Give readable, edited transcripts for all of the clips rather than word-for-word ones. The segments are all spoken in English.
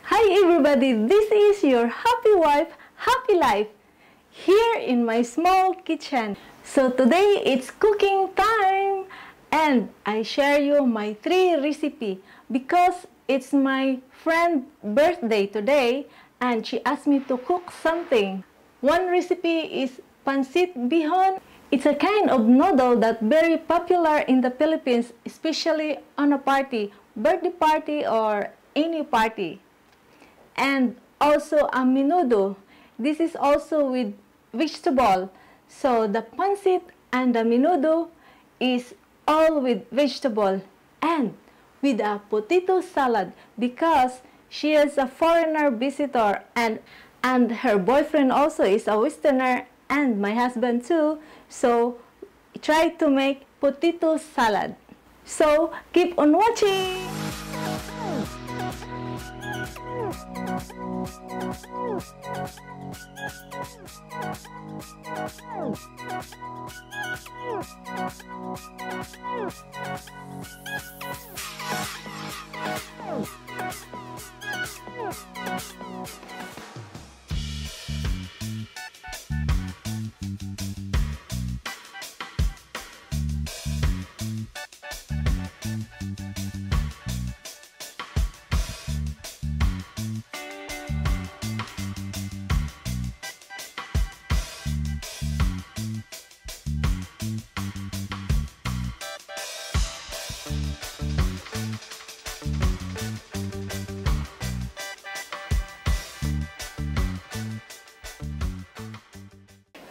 Hi everybody, this is your happy wife, happy life here in my small kitchen. So today it's cooking time and I share you my 3 recipe because it's my friend's birthday today and she asked me to cook something. One recipe is Pancit Bihon. It's a kind of noodle that's very popular in the Philippines, especially on a party, birthday party or any party. And also a menudo. This is also with vegetable. So the pancit and the menudo is all with vegetable and with a potato salad because she is a foreigner visitor and her boyfriend also is a Westerner and my husband too. So try to make potato salad. So keep on watching.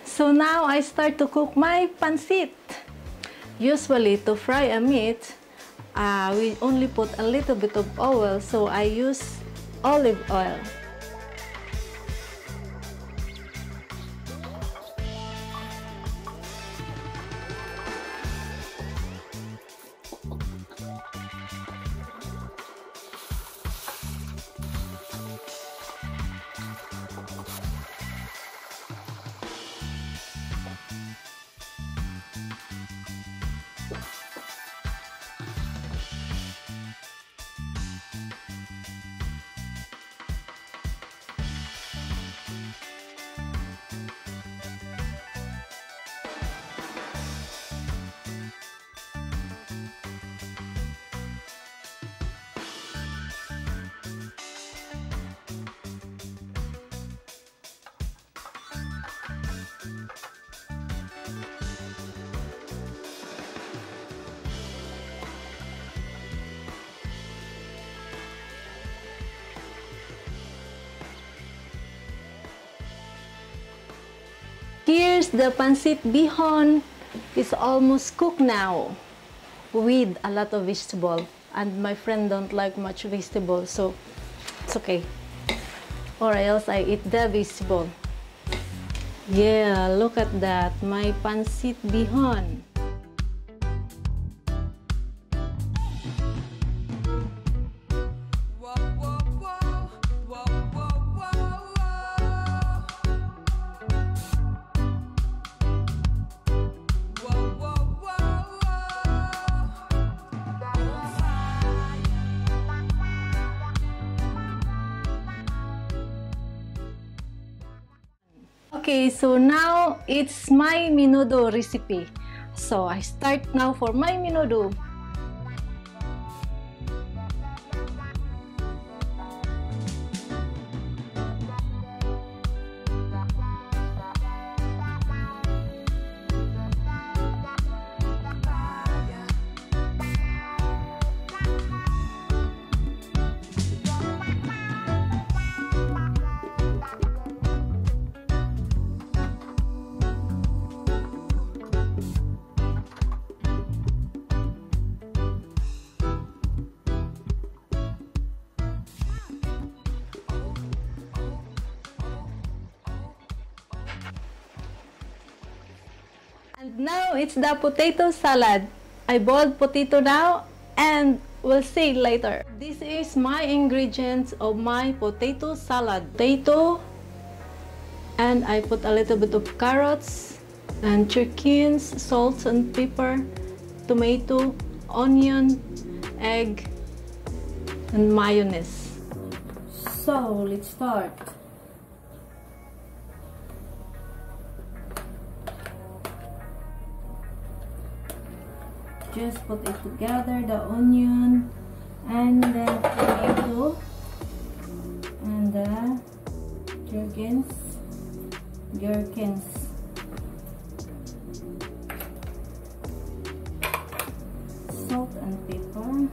So now I start to cook my pancit. Usually to fry a meat, we only put a little bit of oil, so I use olive oil. Here's the pancit bihon. It's almost cooked now with a lot of vegetable. And my friend don't like much vegetable, so it's okay. Or else I eat the vegetable. Yeah, look at that. My pancit bihon. Okay, so now it's my menudo recipe. So I start now for my menudo. And now it's the potato salad. I boiled potato now and we'll see later. This is my ingredients of my potato salad. Potato, and I put a little bit of carrots and chickens, salt and pepper, tomato, onion, egg, and mayonnaise. So let's start. Just put it together, the onion and the tomato and the gherkins. Salt and pepper.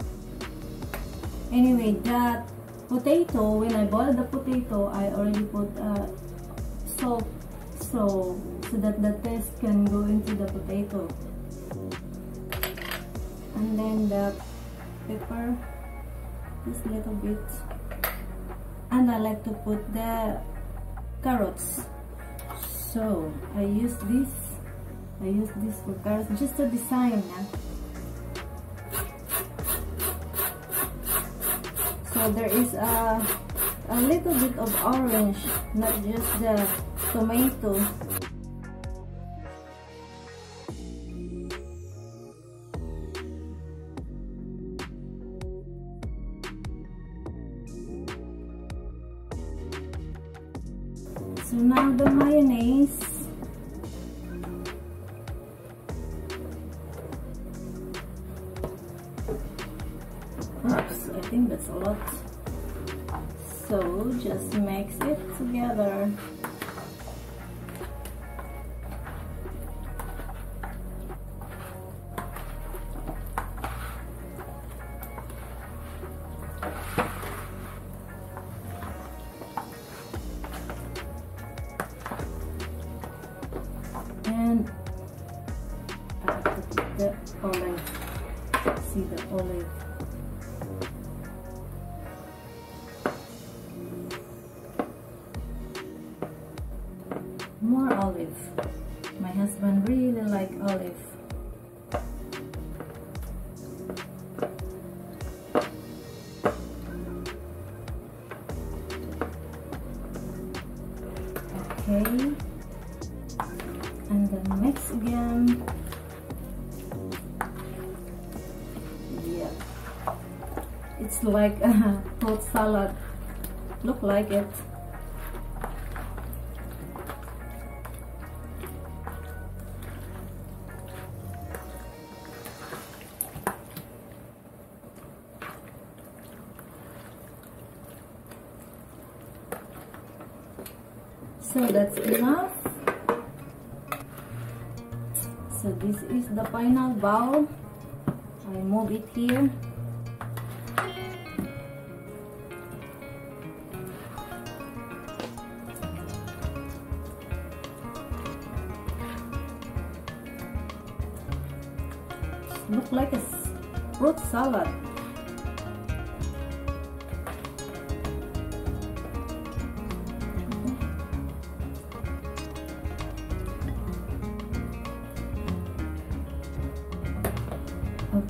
Anyway, that potato, when I boiled the potato, I already put salt so that the taste can go into the potato. And then the pepper, just a little bit. And I like to put the carrots. So I use this for carrots, just a design. So there is a little bit of orange, not just the tomato. So now the mayonnaise. Oops, I think that's a lot. So just mix it together. And I have to put the olive. See the olive. More olive. My husband really like olive. Okay. And then mix again. Yeah, it's like a fruit salad. Look like it. So that's enough. So this is the final bowl. I move it here. Look like a fruit salad.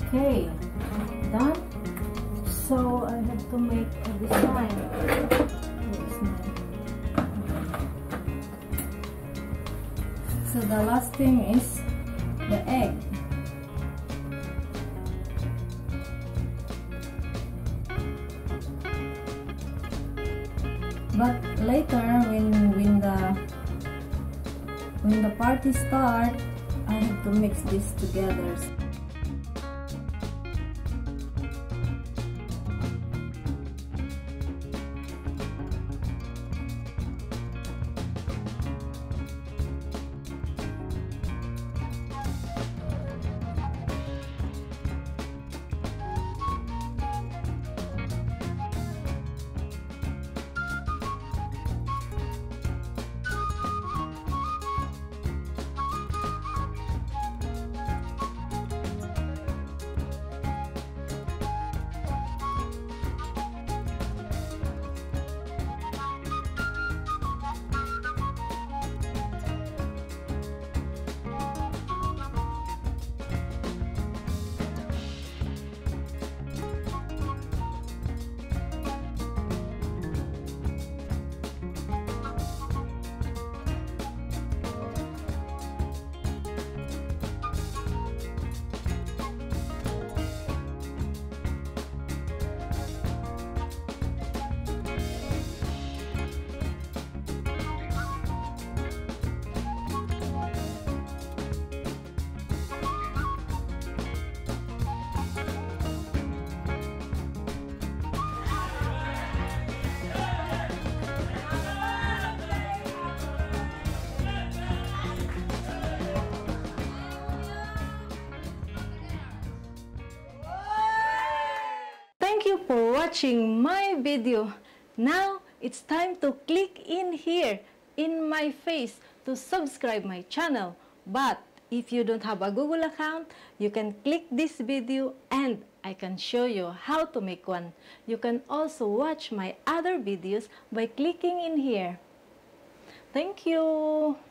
Okay, done. So I have to make a design. So the last thing is the egg. But later, when the party start, I have to mix this together. for watching my video. Now, it's time to click in here in my face to subscribe my channel. But if you don't have a Google account, you can click this video and I can show you how to make one. You can also watch my other videos by clicking in here. Thank you!